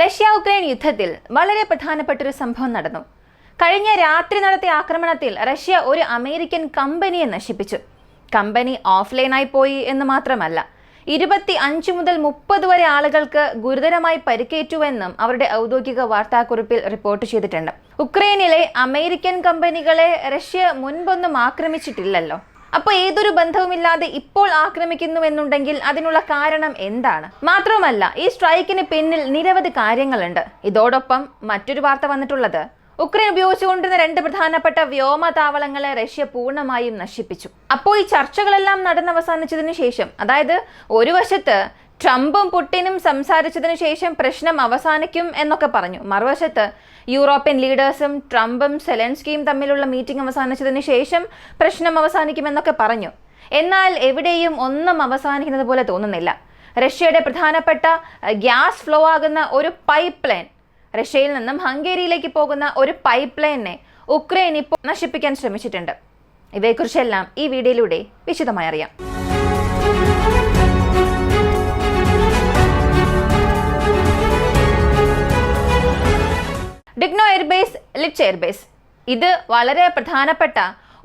Russia Ukraine യുദ്ധത്തിൽ വളരെ പ്രധാനപ്പെട്ടൊരു സംഭവം നടന്നു. കഴിഞ്ഞ രാത്രി നടത്തിയ ആക്രമണത്തിൽ റഷ്യ ഒരു അമേരിക്കൻ കമ്പനിയെ നശിപ്പിച്ചു. കമ്പനി ഓഫ്ലൈനായി പോയി എന്ന് മാത്രമല്ല, 25 മുതൽ 30 വരെ ആളുകൾക്ക് ഗുരുതരമായി പരിക്കേറ്റുവെന്നും അവരുടെ ഔദ്യോഗിക വാർത്താക്കുറിപ്പിൽ റിപ്പോർട്ട് ചെയ്തിട്ടുണ്ട്. ഉക്രൈനിലെ അമേരിക്കൻ കമ്പനികളെ റഷ്യ മുൻപൊന്നും ആക്രമിച്ചിട്ടില്ലല്ലോ. അപ്പോൾ ഏതൊരു ബന്ധവുമില്ലാതെ ഇപ്പോൾ ആക്രമിക്കുന്നുവെന്നുണ്ടെങ്കിൽ അതിനുള്ള കാരണം എന്താണ്? മാത്രമല്ല, ഈ സ്ട്രൈക്കിന് പിന്നിൽ നിരവധി കാര്യങ്ങളുണ്ട്. ഇതോടൊപ്പം മറ്റൊരു വാർത്ത വന്നിട്ടുള്ളത്, ഉക്രൈൻ ഉപയോഗിച്ചുകൊണ്ടിരുന്ന 2 പ്രധാനപ്പെട്ട വ്യോമതാവളങ്ങളെ റഷ്യ പൂർണ്ണമായും നശിപ്പിച്ചു. അപ്പോൾ ഈ ചർച്ചകളെല്ലാം നടന്നവസാനിച്ചതിനു ശേഷം, അതായത് ഒരു വശത്ത് ട്രംപും പുടിനും സംസാരിച്ചതിനു ശേഷം പ്രശ്നം അവസാനിക്കും എന്നൊക്കെ പറഞ്ഞു, മറുവശത്ത് യൂറോപ്യൻ ലീഡേഴ്സും ട്രംപും സെലൻസ്കിയും തമ്മിലുള്ള മീറ്റിംഗ് അവസാനിച്ചതിന് ശേഷം പ്രശ്നം അവസാനിക്കുമെന്നൊക്കെ പറഞ്ഞു. എന്നാൽ എവിടെയും ഒന്നും അവസാനിക്കുന്നത് പോലെ തോന്നുന്നില്ല. റഷ്യയുടെ പ്രധാനപ്പെട്ട ഗ്യാസ് ഫ്ലോ ആകുന്ന ഒരു പൈപ്പ് ലൈൻ, റഷ്യയിൽ നിന്നും ഹംഗേരിയിലേക്ക് പോകുന്ന ഒരു പൈപ്പ് ലൈനിനെ ഉക്രൈൻ ഇപ്പോൾ നശിപ്പിക്കാൻ ശ്രമിച്ചിട്ടുണ്ട്. ഇവയെക്കുറിച്ചെല്ലാം ഈ വീഡിയോയിലൂടെ വിശദമായി അറിയാം. ഡിഗ്നോ എയർബേസ്, ലിച്ച് എയർബേസ്, ഇത് വളരെ പ്രധാനപ്പെട്ട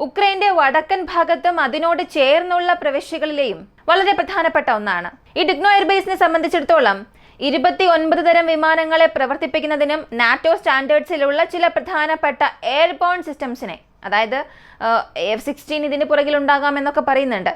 ഉക്രൈന്റെ വടക്കൻ ഭാഗത്തും അതിനോട് ചേർന്നുള്ള പ്രവിശ്യകളിലെയും വളരെ പ്രധാനപ്പെട്ട ഒന്നാണ്. ഈ ഡിഗ്നോ എയർബേസിനെ സംബന്ധിച്ചിടത്തോളം 29 തരം വിമാനങ്ങളെ പ്രവർത്തിപ്പിക്കുന്നതിനും നാറ്റോ സ്റ്റാൻഡേർഡ്സിലുള്ള ചില പ്രധാനപ്പെട്ട എയർബോൺ സിസ്റ്റംസിനെ, അതായത് F-16 ഇതിന് പുറകിലുണ്ടാകാം എന്നൊക്കെ പറയുന്നുണ്ട്.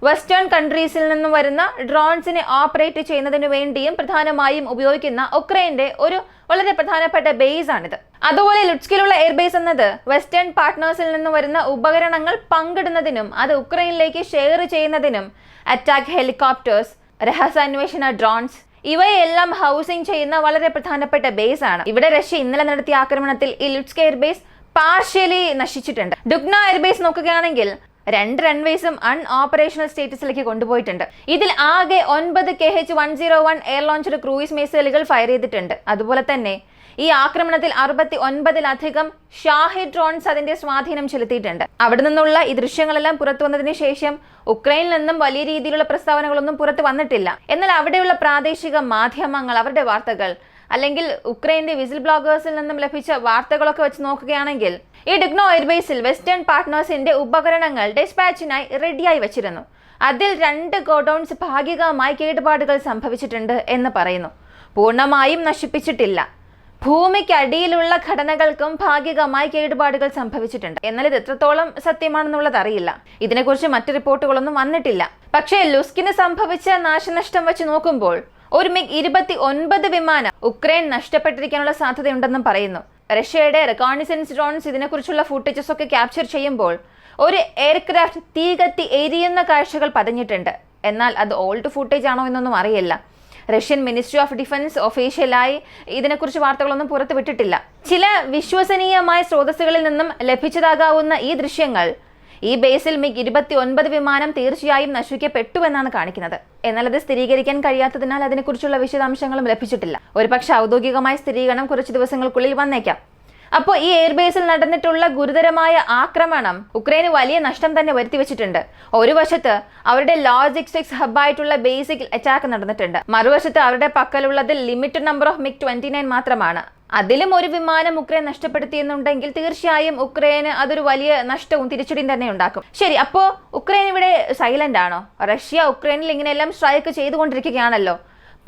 വെസ്റ്റേൺ കൺട്രീസിൽ നിന്നും വരുന്ന ഡ്രോൺസിനെ ഓപ്പറേറ്റ് ചെയ്യുന്നതിനു വേണ്ടിയും പ്രധാനമായും ഉപയോഗിക്കുന്ന ഉക്രൈന്റെ ഒരു വളരെ പ്രധാനപ്പെട്ട ബേസ് ആണിത്. അതുപോലെ ലുട്സ്കിലുള്ള എയർബേസ് എന്നത് വെസ്റ്റേൺ പാർട്ട്നേഴ്സിൽ നിന്ന് വരുന്ന ഉപകരണങ്ങൾ പങ്കിടുന്നതിനും അത് ഉക്രൈനിലേക്ക് ഷെയർ ചെയ്യുന്നതിനും അറ്റാക്ക് ഹെലികോപ്റ്റേഴ്സ്, രഹസ്യാന്വേഷണ ഡ്രോൺസ് ഇവയെല്ലാം ഹൗസിംഗ് ചെയ്യുന്ന വളരെ പ്രധാനപ്പെട്ട ബേസ് ആണ്. ഇവിടെ റഷ്യ ഇന്നലെ നടത്തിയ ആക്രമണത്തിൽ ഈ ലുട്സ്ക് എയർബേസ് പാർഷ്യലി നശിച്ചിട്ടുണ്ട്. ഡുഗ്ന എയർബേസ് നോക്കുകയാണെങ്കിൽ 2 റൺവേസും അൺഓപ്പറേഷണൽ സ്റ്റേറ്റസിലേക്ക് കൊണ്ടുപോയിട്ടുണ്ട്. ഇതിൽ ആകെ 9 KH-101 എയർ ലോഞ്ചർ ക്രൂയിസ് മിസൈലുകൾ ഫയർ ചെയ്തിട്ടുണ്ട്. അതുപോലെ തന്നെ ഈ ആക്രമണത്തിൽ 69-ലധികം ഷാഹിദ് ഡ്രോൺസ് അതിന്റെ സ്വാധീനം ചെലുത്തിയിട്ടുണ്ട്. അവിടെ നിന്നുള്ള ഈ ദൃശ്യങ്ങളെല്ലാം പുറത്തു വന്നതിന് ശേഷം ഉക്രൈനിൽ നിന്നും വലിയ രീതിയിലുള്ള പ്രസ്താവനകളൊന്നും പുറത്തു വന്നിട്ടില്ല. എന്നാൽ അവിടെയുള്ള പ്രാദേശിക മാധ്യമങ്ങൾ അവരുടെ വാർത്തകൾ, അല്ലെങ്കിൽ ഉക്രൈന്റെ വിസിൽ ബ്ലോഗേഴ്സിൽ നിന്നും ലഭിച്ച വാർത്തകളൊക്കെ വെച്ച് നോക്കുകയാണെങ്കിൽ ഈ ഡിഗ്നോ എയർബേസിൽ വെസ്റ്റേൺ പാർട്ട്നേഴ്സിന്റെ ഉപകരണങ്ങൾ ഡിസ്പാച്ചിനായി റെഡിയായി വെച്ചിരുന്നു. അതിൽ 2 ഗോഡൌൺസ് ഭാഗികമായി കേടുപാടുകൾ സംഭവിച്ചിട്ടുണ്ട് എന്ന് പറയുന്നു. പൂർണ്ണമായും നശിപ്പിച്ചിട്ടില്ല. ഭൂമിക്കടിയിലുള്ള ഘടനകൾക്കും ഭാഗികമായി കേടുപാടുകൾ സംഭവിച്ചിട്ടുണ്ട്. എന്നാൽ ഇത് എത്രത്തോളം സത്യമാണെന്നുള്ളത് അറിയില്ല. ഇതിനെക്കുറിച്ച് മറ്റു റിപ്പോർട്ടുകളൊന്നും വന്നിട്ടില്ല. പക്ഷേ ലുസ്കിന് സംഭവിച്ച നാശനഷ്ടം വെച്ച് നോക്കുമ്പോൾ ഒരു MiG-29 വിമാനം ഉക്രൈൻ നഷ്ടപ്പെട്ടിരിക്കാനുള്ള സാധ്യതയുണ്ടെന്നും പറയുന്നു. റഷ്യയുടെ റെക്കോണിസൻസ് ഡ്രോൺസ് ഇതിനെക്കുറിച്ചുള്ള ഫുട്ടേജസ് ഒക്കെ ക്യാപ്ചർ ചെയ്യുമ്പോൾ ഒരു എയർക്രാഫ്റ്റ് തീകത്തി എരിയുന്ന കാഴ്ചകൾ പതിഞ്ഞിട്ടുണ്ട്. എന്നാൽ അത് ഓൾഡ് ഫുട്ടേജ് ആണോ എന്നൊന്നും അറിയില്ല. റഷ്യൻ മിനിസ്ട്രി ഓഫ് ഡിഫൻസ് ഒഫീഷ്യലായി ഇതിനെക്കുറിച്ച് വാർത്തകളൊന്നും പുറത്തുവിട്ടിട്ടില്ല. ചില വിശ്വസനീയമായ സ്രോതസ്സുകളിൽ നിന്നും ലഭിച്ചതാകാവുന്ന ഈ ദൃശ്യങ്ങൾ ഈ ബേസിൽ MiG-29 വിമാനം തീർച്ചയായും നശിക്കപ്പെട്ടുവെന്നാണ് കാണിക്കുന്നത്. എന്നാൽ അത് സ്ഥിരീകരിക്കാൻ കഴിയാത്തതിനാൽ അതിനെക്കുറിച്ചുള്ള വിശദാംശങ്ങളും ലഭിച്ചിട്ടില്ല. ഒരുപക്ഷെ ഔദ്യോഗികമായ സ്ഥിരീകരണം കുറച്ച് ദിവസങ്ങൾക്കുള്ളിൽ വന്നേക്കാം. അപ്പോൾ ഈ എയർബേസിൽ നടന്നിട്ടുള്ള ഗുരുതരമായ ആക്രമണം ഉക്രൈന് വലിയ നഷ്ടം തന്നെ വരുത്തിവെച്ചിട്ടുണ്ട്. ഒരു വശത്ത് അവരുടെ ലോജിസ്റ്റിക്സ് ഹബ്ബായിട്ടുള്ള ബേസിക് അറ്റാക്ക് നടന്നിട്ടുണ്ട്. മറുവശത്ത് അവരുടെ പക്കലുള്ളത് ലിമിറ്റഡ് നമ്പർ ഓഫ് MiG-29 മാത്രമാണ്. അതിലും ഒരു വിമാനം ഉക്രൈൻ നഷ്ടപ്പെടുത്തിയെന്നുണ്ടെങ്കിൽ തീർച്ചയായും ഉക്രൈന് അതൊരു വലിയ നഷ്ടവും തിരിച്ചടിയും തന്നെ ഉണ്ടാക്കും. ശരി, അപ്പോൾ ഉക്രൈൻ ഇവിടെ സൈലന്റ് ആണോ? റഷ്യ ഉക്രൈനിൽ ഇങ്ങനെയെല്ലാം സ്ട്രൈക്ക് ചെയ്തുകൊണ്ടിരിക്കുകയാണല്ലോ.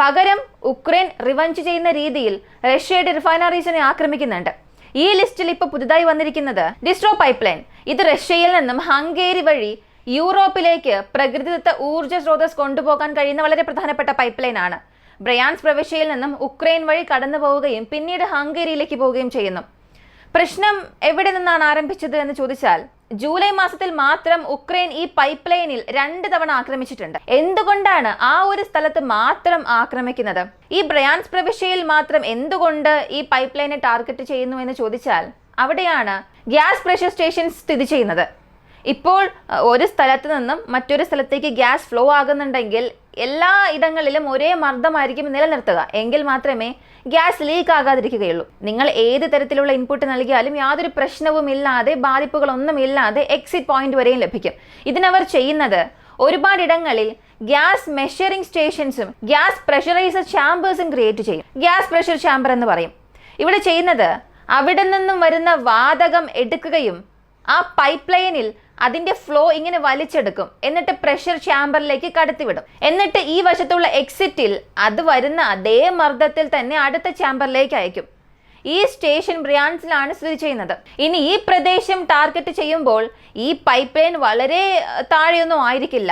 പകരം ഉക്രൈൻ റിവഞ്ച് ചെയ്യുന്ന രീതിയിൽ റഷ്യയുടെ റിഫൈനറീസിനെ ആക്രമിക്കുന്നുണ്ട്. ഈ ലിസ്റ്റിൽ ഇപ്പോൾ പുതുതായി വന്നിരിക്കുന്നത് ഡിസ്ട്രോ പൈപ്പ് ലൈൻ. ഇത് റഷ്യയിൽ നിന്നും ഹംഗേരി വഴി യൂറോപ്പിലേക്ക് പ്രകൃതിദത്ത ഊർജ്ജ സ്രോതസ് കൊണ്ടുപോകാൻ കഴിയുന്ന വളരെ പ്രധാനപ്പെട്ട പൈപ്പ് ലൈൻ ആണ്. ബ്രയാൻസ് പ്രവിശ്യയിൽ നിന്നും ഉക്രൈൻ വഴി കടന്നു പോവുകയും പിന്നീട് ഹംഗേരിയിലേക്ക് പോവുകയും ചെയ്യുന്നു. പ്രശ്നം എവിടെ നിന്നാണ് ആരംഭിച്ചത് എന്ന് ചോദിച്ചാൽ, ജൂലൈ മാസത്തിൽ മാത്രം ഉക്രൈൻ ഈ പൈപ്പ് ലൈനിൽ 2 തവണ ആക്രമിച്ചിട്ടുണ്ട്. എന്തുകൊണ്ടാണ് ആ ഒരു സ്ഥലത്ത് മാത്രം ആക്രമിക്കുന്നത്? ഈ ബ്രയാൻസ് പ്രവിശ്യയിൽ മാത്രം എന്തുകൊണ്ട് ഈ പൈപ്പ് ലൈനെ ടാർഗറ്റ് ചെയ്യുന്നു എന്ന് ചോദിച്ചാൽ, അവിടെയാണ് ഗ്യാസ് പ്രഷർ സ്റ്റേഷൻ സ്ഥിതി ചെയ്യുന്നത്. ഇപ്പോൾ ഒരു സ്ഥലത്ത് നിന്നും മറ്റൊരു സ്ഥലത്തേക്ക് ഗ്യാസ് ഫ്ലോ ആകുന്നുണ്ടെങ്കിൽ എല്ലാ ഇടങ്ങളിലും ഒരേ മർദ്ദമായിരിക്കും നിലനിർത്തുക. എങ്കിൽ മാത്രമേ ഗ്യാസ് ലീക്ക് ആകാതിരിക്കുകയുള്ളൂ. നിങ്ങൾ ഏത് തരത്തിലുള്ള ഇൻപുട്ട് നൽകിയാലും യാതൊരു പ്രശ്നവും ഇല്ലാതെ, ബാധിപ്പുകളൊന്നും ഇല്ലാതെ എക്സിറ്റ് പോയിന്റ് വരെയും ലഭിക്കും. ഇതിനവർ ചെയ്യുന്നത് ഒരുപാടിടങ്ങളിൽ ഗ്യാസ് മെഷറിംഗ് സ്റ്റേഷൻസും ഗ്യാസ് പ്രഷറൈസർ ചാമ്പേഴ്സും ക്രിയേറ്റ് ചെയ്യും. ഗ്യാസ് പ്രഷർ ചാമ്പർ എന്ന് പറയും. ഇവിടെ ചെയ്യുന്നത് അവിടെ നിന്നും വരുന്ന വാതകം എടുക്കുകയും ആ പൈപ്പ് ലൈനിൽ അതിന്റെ ഫ്ലോ ഇങ്ങനെ വലിച്ചെടുക്കും. എന്നിട്ട് പ്രഷർ ചാമ്പറിലേക്ക് കടത്തിവിടും. എന്നിട്ട് ഈ വശത്തുള്ള എക്സിറ്റിൽ അത് വരുന്ന അതേ മർദ്ദത്തിൽ തന്നെ അടുത്ത ചാമ്പറിലേക്ക് അയക്കും. ഈ സ്റ്റേഷൻ ബ്രിയാൻസിലാണ് സ്ഥിതി ചെയ്യുന്നത്. ഇനി ഈ പ്രദേശം ടാർഗറ്റ് ചെയ്യുമ്പോൾ ഈ പൈപ്പ് ലൈൻ വളരെ താഴെയൊന്നും ആയിരിക്കില്ല.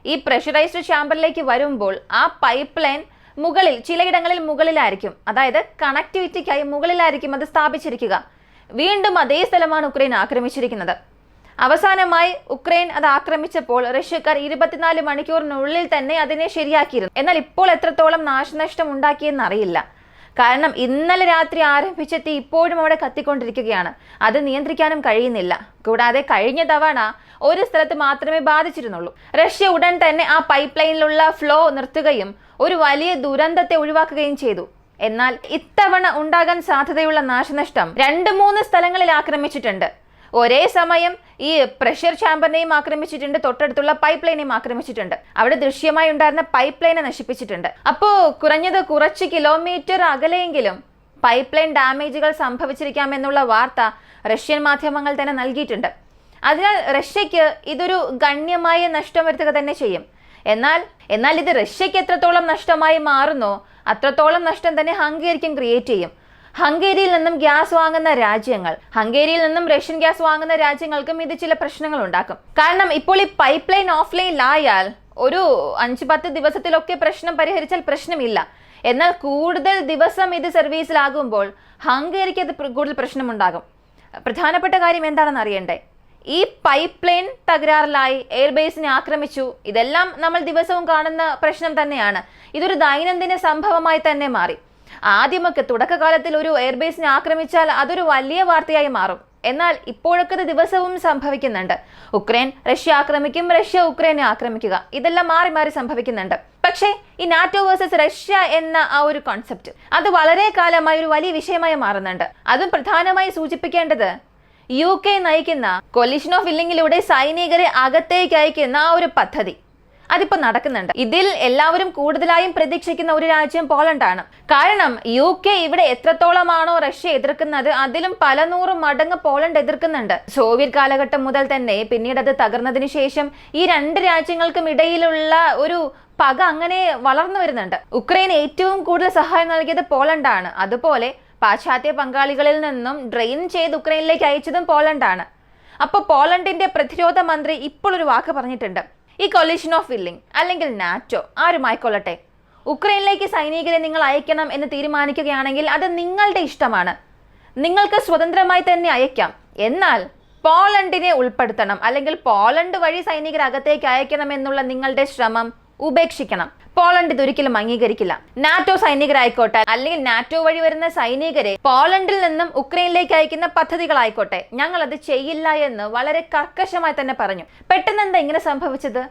ഈ പ്രഷറൈസ്ഡ് ചാമ്പറിലേക്ക് വരുമ്പോൾ ആ പൈപ്പ് ലൈൻ മുകളിൽ, ചിലയിടങ്ങളിൽ മുകളിലായിരിക്കും, അതായത് കണക്ടിവിറ്റിക്കായി മുകളിലായിരിക്കും അത് സ്ഥാപിച്ചിരിക്കുക. വീണ്ടും അതേ സ്ഥലമാണ് ഉക്രൈൻ ആക്രമിച്ചിരിക്കുന്നത്. അവസാനമായി ഉക്രൈൻ അത് ആക്രമിച്ചപ്പോൾ റഷ്യക്കാർ 24 മണിക്കൂറിനുള്ളിൽ തന്നെ അതിനെ ശരിയാക്കിയിരുന്നു. എന്നാൽ ഇപ്പോൾ എത്രത്തോളം നാശനഷ്ടം ഉണ്ടാക്കിയെന്ന് അറിയില്ല. കാരണം ഇന്നലെ രാത്രി ആരംഭിച്ച തീ ഇപ്പോഴും അവിടെ കത്തിക്കൊണ്ടിരിക്കുകയാണ്. അത് നിയന്ത്രിക്കാനും കഴിയുന്നില്ല. കൂടാതെ കഴിഞ്ഞ തവണ ഒരു സ്ഥലത്ത് മാത്രമേ ബാധിച്ചിരുന്നുള്ളൂ. റഷ്യ ഉടൻ തന്നെ ആ പൈപ്പ് ലൈനിലുള്ള ഫ്ലോ നിർത്തുകയും ഒരു വലിയ ദുരന്തത്തെ ഒഴിവാക്കുകയും ചെയ്തു. എന്നാൽ ഇത്തവണ ഉണ്ടാകാൻ സാധ്യതയുള്ള നാശനഷ്ടം 2-3 സ്ഥലങ്ങളിൽ ആക്രമിച്ചിട്ടുണ്ട്. ഒരേ സമയം ഈ പ്രഷർ ചാമ്പറിനെയും ആക്രമിച്ചിട്ടുണ്ട്, തൊട്ടടുത്തുള്ള പൈപ്പ് ലൈനെയും ആക്രമിച്ചിട്ടുണ്ട്. അവിടെ ദൃശ്യമായി ഉണ്ടായിരുന്ന പൈപ്പ് ലൈനെ നശിപ്പിച്ചിട്ടുണ്ട്. അപ്പോൾ കുറഞ്ഞത് കുറച്ച് കിലോമീറ്റർ അകലെയെങ്കിലും പൈപ്പ് ലൈൻ ഡാമേജുകൾ സംഭവിച്ചിരിക്കാമെന്നുള്ള വാർത്ത റഷ്യൻ മാധ്യമങ്ങൾ തന്നെ നൽകിയിട്ടുണ്ട്. അതിനാൽ റഷ്യക്ക് ഇതൊരു ഗണ്യമായ നഷ്ടം വരുത്തുക തന്നെ ചെയ്യും. എന്നാൽ ഇത് റഷ്യക്ക് എത്രത്തോളം നഷ്ടമായി മാറുന്നോ അത്രത്തോളം നഷ്ടം തന്നെ ഹംഗേരിക്കും ക്രിയേറ്റ് ചെയ്യും. ഹംഗേരിയിൽ നിന്നും ഗ്യാസ് വാങ്ങുന്ന രാജ്യങ്ങൾ, ഹംഗേരിയിൽ നിന്നും റഷ്യൻ ഗ്യാസ് വാങ്ങുന്ന രാജ്യങ്ങൾക്കും ഇത് ചില പ്രശ്നങ്ങൾ ഉണ്ടാക്കും. കാരണം ഇപ്പോൾ ഈ പൈപ്പ് ലൈൻ ഓഫ് ലൈനിലായാൽ ഒരു 5-10 ദിവസത്തിലൊക്കെ പ്രശ്നം പരിഹരിച്ചാൽ പ്രശ്നമില്ല. എന്നാൽ കൂടുതൽ ദിവസം ഇത് സർവീസിലാകുമ്പോൾ ഹംഗേരിക്ക് അത് കൂടുതൽ പ്രശ്നമുണ്ടാകും. പ്രധാനപ്പെട്ട കാര്യം എന്താണെന്ന് അറിയണ്ടേ? ഈ പൈപ്പ് ലൈൻ തകരാറിലായി, എയർബേസിനെ ആക്രമിച്ചു. ഇതെല്ലാം നമ്മൾ ദിവസവും കാണുന്ന പ്രശ്നം തന്നെയാണ്. ഇതൊരു ദൈനംദിന സംഭവമായി തന്നെ മാറി. ആദ്യമൊക്കെ തുടക്കകാലത്തിൽ ഒരു എയർബേസിനെ ആക്രമിച്ചാൽ അതൊരു വലിയ വാർത്തയായി മാറും. എന്നാൽ ഇപ്പോഴൊക്കെ ദിവസവും സംഭവിക്കുന്നുണ്ട്. ഉക്രൈൻ റഷ്യ ആക്രമിക്കും, റഷ്യ ഉക്രൈനെ ആക്രമിക്കുക, ഇതെല്ലാം മാറി മാറി സംഭവിക്കുന്നുണ്ട്. പക്ഷേ ഈ നാറ്റോ വേഴ്സസ് റഷ്യ എന്ന ആ ഒരു കോൺസെപ്റ്റ് അത് വളരെ കാലമായി ഒരു വലിയ വിഷയമായി മാറുന്നുണ്ട്. അതും പ്രധാനമായി സൂചിപ്പിക്കേണ്ടത് UK നയിക്കുന്ന കൊലിഷൻ ഓഫ് വില്ലിങ്ങിലൂടെ സൈനികരെ അകത്തേക്ക് അയക്കുന്ന ആ ഒരു പദ്ധതി അതിപ്പോ നടക്കുന്നുണ്ട്. ഇതിൽ എല്ലാവരും കൂടുതലായും പ്രതീക്ഷിക്കുന്ന ഒരു രാജ്യം പോളണ്ടാണ്. കാരണം UK ഇവിടെ എത്രത്തോളമാണോ റഷ്യ എതിർക്കുന്നത് അതിലും പല 100 മടങ്ങ് പോളണ്ട് എതിർക്കുന്നുണ്ട്. സോവിയറ്റ് കാലഘട്ടം മുതൽ തന്നെ പിന്നീട് അത് തകർന്നതിന് ശേഷം ഈ 2 രാജ്യങ്ങൾക്കും ഇടയിലുള്ള ഒരു പക അങ്ങനെ വളർന്നു വരുന്നുണ്ട്. ഉക്രൈന് ഏറ്റവും കൂടുതൽ സഹായം നൽകിയത് പോളണ്ടാണ്. അതുപോലെ പാശ്ചാത്യ പങ്കാളികളിൽ നിന്നും ഡ്രെയിൻ ചെയ്ത് ഉക്രൈനിലേക്ക് അയച്ചതും പോളണ്ടാണ്. അപ്പോൾ പോളണ്ടിന്റെ പ്രതിരോധ മന്ത്രി ഇപ്പോൾ ഒരു വാക്ക് പറഞ്ഞിട്ടുണ്ട്. ഈ കൊലിഷൻ ഓഫ് വില്ലിംഗ് അല്ലെങ്കിൽ നാറ്റോ ആരുമായിക്കൊള്ളട്ടെ, ഉക്രൈനിലേക്ക് സൈനികരെ നിങ്ങൾ അയക്കണം എന്ന് തീരുമാനിക്കുകയാണെങ്കിൽ അത് നിങ്ങളുടെ ഇഷ്ടമാണ്. നിങ്ങൾക്ക് സ്വതന്ത്രമായി തന്നെ അയക്കാം. എന്നാൽ പോളണ്ടിനെ ഉൾപ്പെടുത്തണം, അല്ലെങ്കിൽ പോളണ്ട് വഴി സൈനികരെ അകത്തേക്ക് അയക്കണം എന്നുള്ള നിങ്ങളുടെ ശ്രമം ഉപേക്ഷിക്കണം. പോളണ്ട് ഇതൊരിക്കലും അംഗീകരിക്കില്ല. നാറ്റോ സൈനികരായിക്കോട്ടെ, അല്ലെങ്കിൽ നാറ്റോ വഴി വരുന്ന സൈനികരെ പോളണ്ടിൽ നിന്നും ഉക്രൈനിലേക്ക് അയക്കുന്ന പദ്ധതികളായിക്കോട്ടെ, ഞങ്ങൾ അത് ചെയ്യില്ല എന്ന് വളരെ കർക്കശമായി തന്നെ പറഞ്ഞു. പെട്ടെന്ന് എന്താ ഇങ്ങനെ സംഭവിച്ചത്?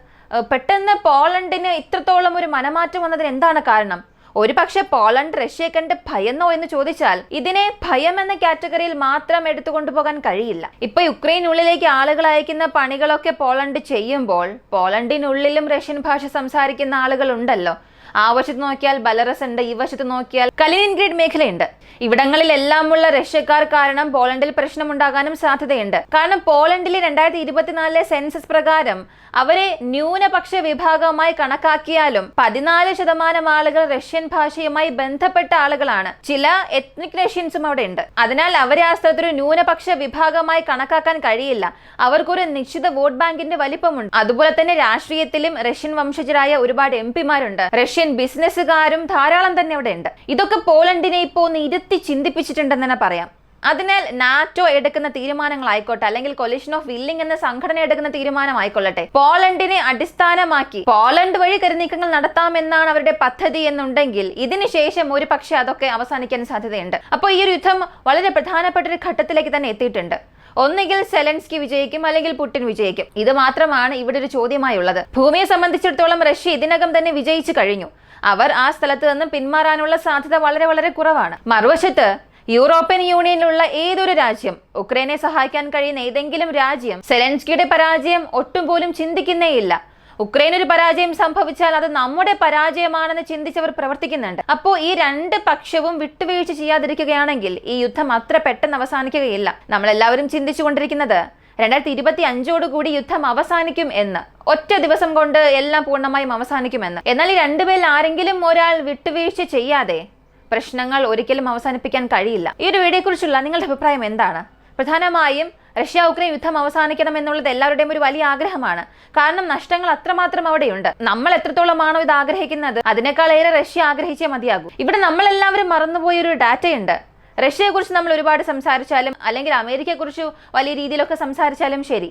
പെട്ടെന്ന് പോളണ്ടിന് ഇത്രത്തോളം ഒരു മനമാറ്റം വന്നതിന് എന്താണ് കാരണം? ഒരു പക്ഷെ പോളണ്ട് റഷ്യയെ കണ്ട് ഭയന്നോ എന്ന് ചോദിച്ചാൽ ഇതിനെ ഭയം എന്ന കാറ്റഗറിയിൽ മാത്രം എടുത്തുകൊണ്ടുപോകാൻ കഴിയില്ല. ഇപ്പൊ യുക്രൈനുള്ളിലേക്ക് ആളുകൾ അയക്കുന്ന പണികളൊക്കെ പോളണ്ട് ചെയ്യുമ്പോൾ പോളണ്ടിനുള്ളിലും റഷ്യൻ ഭാഷ സംസാരിക്കുന്ന ആളുകൾ ഉണ്ടല്ലോ. ആ വശത്ത് നോക്കിയാൽ ബലറസ് ഉണ്ട്, ഈ വശത്ത് നോക്കിയാൽ കലിനിൻഗ്രാഡ് മേഖലയുണ്ട്. ഇവിടങ്ങളിലെല്ലാമുള്ള റഷ്യക്കാർ കാരണം പോളണ്ടിൽ പ്രശ്നമുണ്ടാകാനും സാധ്യതയുണ്ട്. കാരണം പോളണ്ടിലെ 2024 സെൻസസ് പ്രകാരം അവരെ ന്യൂനപക്ഷ വിഭാഗമായി കണക്കാക്കിയാലും 14% ആളുകൾ റഷ്യൻ ഭാഷയുമായി ബന്ധപ്പെട്ട ആളുകളാണ്. ചില എത്നിക് റഷ്യൻസും അവിടെ ഉണ്ട്. അതിനാൽ അവരെ ആ സ്ഥലത്തൊരു ന്യൂനപക്ഷ വിഭാഗമായി കണക്കാക്കാൻ കഴിയില്ല. അവർക്കൊരു നിശ്ചിത വോട്ട് ബാങ്കിന്റെ വലിപ്പമുണ്ട്. അതുപോലെ തന്നെ രാഷ്ട്രീയത്തിലും റഷ്യൻ വംശജരായ ഒരുപാട് MP-മാരുണ്ട്. റഷ്യൻ ബിസിനസ്സുകാരും ധാരാളം തന്നെ അവിടെ ഉണ്ട്. ഇതൊക്കെ പോളണ്ടിനെ ഇപ്പോ ഒന്ന് ഇരുത്തി ചിന്തിപ്പിച്ചിട്ടുണ്ടെന്ന് തന്നെ പറയാം. അതിനാൽ നാറ്റോ എടുക്കുന്ന തീരുമാനങ്ങളായിക്കോട്ടെ, അല്ലെങ്കിൽ കൊലിഷൻ ഓഫ് വില്ലിംഗ് എന്ന സംഘടന എടുക്കുന്ന തീരുമാനമായിക്കൊള്ളട്ടെ, പോളണ്ടിനെ അടിസ്ഥാനമാക്കി പോളണ്ട് വഴി കരുനീക്കങ്ങൾ നടത്താമെന്നാണ് അവരുടെ പദ്ധതി എന്നുണ്ടെങ്കിൽ ഇതിന് ശേഷം ഒരു പക്ഷേ അതൊക്കെ അവസാനിക്കാൻ സാധ്യതയുണ്ട്. അപ്പോൾ ഈ ഒരു യുദ്ധം വളരെ പ്രധാനപ്പെട്ട ഒരു ഘട്ടത്തിലേക്ക് തന്നെ എത്തിയിട്ടുണ്ട്. ഒന്നുകിൽ സെലൻസ്കി വിജയിക്കും, അല്ലെങ്കിൽ പുടിൻ വിജയിക്കും. ഇത് മാത്രമാണ് ഇവിടെ ഒരു ചോദ്യമായുള്ളത്. ഭൂമിയെ സംബന്ധിച്ചിടത്തോളം റഷ്യ ഇതിനകം തന്നെ വിജയിച്ചു കഴിഞ്ഞു. അവർ ആ സ്ഥലത്ത് നിന്നും പിന്മാറാനുള്ള സാധ്യത വളരെ വളരെ കുറവാണ്. മറുവശത്ത് യൂറോപ്യൻ യൂണിയനിലുള്ള ഏതൊരു രാജ്യം, ഉക്രൈനെ സഹായിക്കാൻ കഴിയുന്ന ഏതെങ്കിലും രാജ്യം സെലൻസ്കിയുടെ പരാജയം ഒട്ടും പോലും ചിന്തിക്കുന്നേയില്ല. ഉക്രൈൻ ഒരു പരാജയം സംഭവിച്ചാൽ അത് നമ്മുടെ പരാജയമാണെന്ന് ചിന്തിച്ചവർ പ്രവർത്തിക്കുന്നുണ്ട്. അപ്പോൾ ഈ രണ്ട് പക്ഷവും വിട്ടുവീഴ്ച ചെയ്യാതിരിക്കുകയാണെങ്കിൽ ഈ യുദ്ധം അത്ര പെട്ടെന്ന് അവസാനിക്കുകയില്ല. നമ്മളെല്ലാവരും ചിന്തിച്ചുകൊണ്ടിരിക്കുന്നത് 2025 യുദ്ധം അവസാനിക്കും എന്ന്, ഒറ്റ ദിവസം കൊണ്ട് എല്ലാം പൂർണ്ണമായും അവസാനിക്കുമെന്ന്. എന്നാൽ ഈ രണ്ടുപേരിൽ ആരെങ്കിലും ഒരാൾ വിട്ടുവീഴ്ച ചെയ്യാതെ പ്രശ്നങ്ങൾ ഒരിക്കലും അവസാനിപ്പിക്കാൻ കഴിയില്ല. ഈ ഒരു വീഡിയോയെക്കുറിച്ചുള്ള നിങ്ങളുടെ അഭിപ്രായം എന്താണ്? പ്രധാനമായും റഷ്യ ഉക്രൈൻ യുദ്ധം അവസാനിക്കണം എന്നുള്ളത് എല്ലാവരുടെയും ഒരു വലിയ ആഗ്രഹമാണ്. കാരണം നഷ്ടങ്ങൾ അത്രമാത്രം അവിടെയുണ്ട്. നമ്മൾ എത്രത്തോളമാണോ ഇത് ആഗ്രഹിക്കുന്നത് അതിനേക്കാൾ ഏറെ റഷ്യ ആഗ്രഹിച്ചേ മതിയാകൂ. ഇവിടെ നമ്മളെല്ലാവരും മറന്നുപോയ ഒരു ഡാറ്റയുണ്ട്. റഷ്യയെക്കുറിച്ച് നമ്മൾ ഒരുപാട് സംസാരിച്ചാലും അല്ലെങ്കിൽ അമേരിക്കയെക്കുറിച്ച് വലിയ രീതിയിലൊക്കെ സംസാരിച്ചാലും ശരി,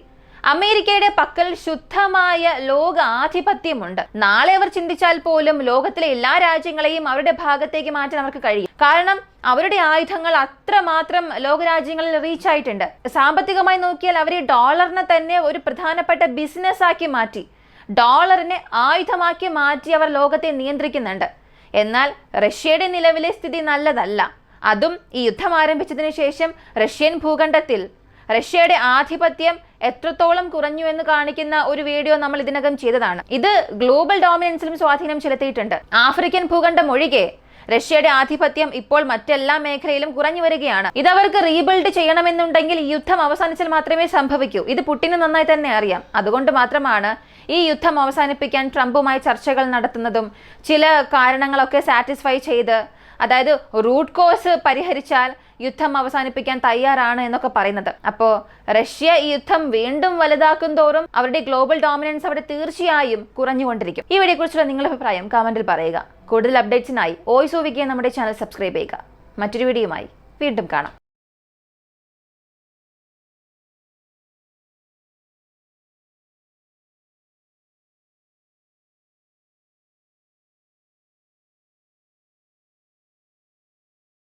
അമേരിക്കയുടെ പക്കൽ ശുദ്ധമായ ലോക ആധിപത്യമുണ്ട്. നാളെ അവർ ചിന്തിച്ചാൽ പോലും ലോകത്തിലെ എല്ലാ രാജ്യങ്ങളെയും അവരുടെ ഭാഗത്തേക്ക് മാറ്റാൻ അവർക്ക് കഴിയും. കാരണം അവരുടെ ആയുധങ്ങൾ അത്രമാത്രം ലോകരാജ്യങ്ങളിൽ റീച്ച് ആയിട്ടുണ്ട്. സാമ്പത്തികമായി നോക്കിയാൽ അവർ ഈ ഡോളറിനെ തന്നെ ഒരു പ്രധാനപ്പെട്ട ബിസിനസ് ആക്കി മാറ്റി, ഡോളറിനെ ആയുധമാക്കി മാറ്റി അവർ ലോകത്തെ നിയന്ത്രിക്കുന്നുണ്ട്. എന്നാൽ റഷ്യയുടെ നിലവിലെ സ്ഥിതി നല്ലതല്ല. അതും ഈ യുദ്ധം ആരംഭിച്ചതിന് ശേഷം റഷ്യൻ ഭൂഖണ്ഡത്തിൽ റഷ്യയുടെ ആധിപത്യം എത്രത്തോളം കുറഞ്ഞു എന്ന് കാണിക്കുന്ന ഒരു വീഡിയോ നമ്മൾ ഇതിനകം ചെയ്തതാണ്. ഇത് ഗ്ലോബൽ ഡോമിനൻസിലും സ്വാധീനം ചെലുത്തിയിട്ടുണ്ട്. ആഫ്രിക്കൻ ഭൂഖണ്ഡം ഒഴികെ റഷ്യയുടെ ആധിപത്യം ഇപ്പോൾ മറ്റെല്ലാ മേഖലയിലും കുറഞ്ഞു വരികയാണ്. ഇതവർക്ക് റീബിൽഡ് ചെയ്യണമെന്നുണ്ടെങ്കിൽ ഈ യുദ്ധം അവസാനിച്ചാൽ മാത്രമേ സംഭവിക്കൂ. ഇത് പുടിന് നന്നായി തന്നെ അറിയാം. അതുകൊണ്ട് മാത്രമാണ് ഈ യുദ്ധം അവസാനിപ്പിക്കാൻ ട്രംപുമായി ചർച്ചകൾ നടത്തുന്നതും ചില കാരണങ്ങളൊക്കെ സാറ്റിസ്ഫൈ ചെയ്ത്, അതായത് റൂട്ട് കോസ് പരിഹരിച്ചാൽ യുദ്ധം അവസാനിപ്പിക്കാൻ തയ്യാറാണ് എന്നൊക്കെ പറയുന്നത്. അപ്പോൾ റഷ്യ ഈ യുദ്ധം വീണ്ടും വലുതാക്കും തോറും അവരുടെ ഗ്ലോബൽ ഡോമിനൻസ് അവിടെ തീർച്ചയായും കുറഞ്ഞുകൊണ്ടിരിക്കും. ഈ വീഡിയോയെക്കുറിച്ചുള്ള നിങ്ങളുടെ അഭിപ്രായം കമന്റിൽ പറയുക. കൂടുതൽ അപ്ഡേറ്റ്സിനായി വോയിസ് ഓഫ് വിക്കിയെ നമ്മുടെ ചാനൽ സബ്സ്ക്രൈബ് ചെയ്യുക. മറ്റൊരു വീഡിയോയുമായി വീണ്ടും കാണാം.